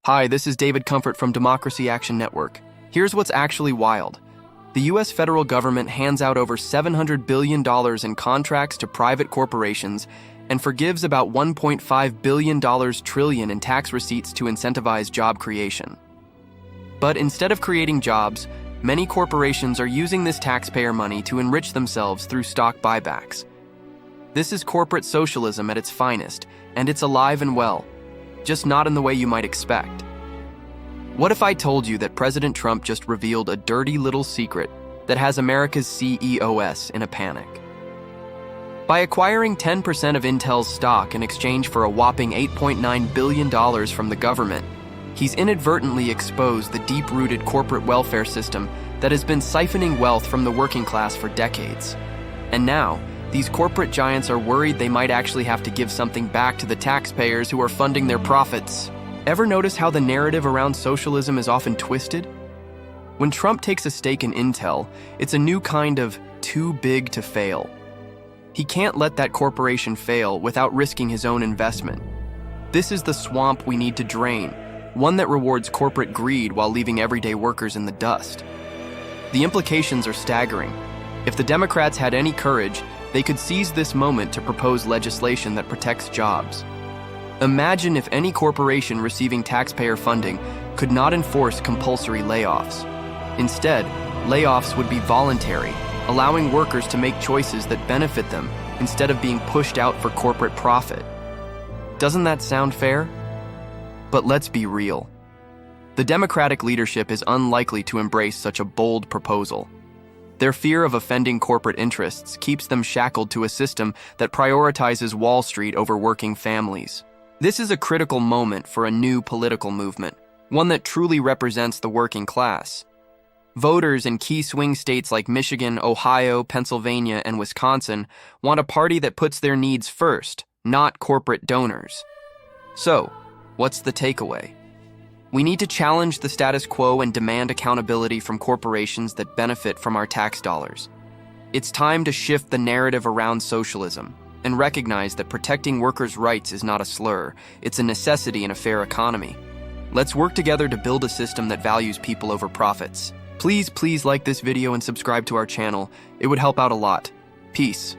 Hi, this is David Comfort from Democracy Action Network. Here's what's actually wild. The U.S. federal government hands out over $700 billion in contracts to private corporations and forgives about $1.5 billion in tax receipts to incentivize job creation. But instead of creating jobs, many corporations are using this taxpayer money to enrich themselves through stock buybacks. This is corporate socialism at its finest, and it's alive and well, just not in the way you might expect. What if I told you that President Trump just revealed a dirty little secret that has America's CEOs in a panic? By acquiring 10% of Intel's stock in exchange for a whopping $8.9 billion from the government, he's inadvertently exposed the deep-rooted corporate welfare system that has been siphoning wealth from the working class for decades. And now, these corporate giants are worried they might actually have to give something back to the taxpayers who are funding their profits. Ever notice how the narrative around socialism is often twisted? When Trump takes a stake in Intel, it's a new kind of too big to fail. He can't let that corporation fail without risking his own investment. This is the swamp we need to drain, one that rewards corporate greed while leaving everyday workers in the dust. The implications are staggering. If the Democrats had any courage, they could seize this moment to propose legislation that protects jobs. Imagine if any corporation receiving taxpayer funding could not enforce compulsory layoffs. Instead, layoffs would be voluntary, allowing workers to make choices that benefit them instead of being pushed out for corporate profit. Doesn't that sound fair? But let's be real. The Democratic leadership is unlikely to embrace such a bold proposal. Their fear of offending corporate interests keeps them shackled to a system that prioritizes Wall Street over working families. This is a critical moment for a new political movement, one that truly represents the working class. Voters in key swing states like Michigan, Ohio, Pennsylvania, and Wisconsin want a party that puts their needs first, not corporate donors. So, what's the takeaway? We need to challenge the status quo and demand accountability from corporations that benefit from our tax dollars. It's time to shift the narrative around socialism and recognize that protecting workers' rights is not a slur, it's a necessity in a fair economy. Let's work together to build a system that values people over profits. Please like this video and subscribe to our channel. It would help out a lot. Peace.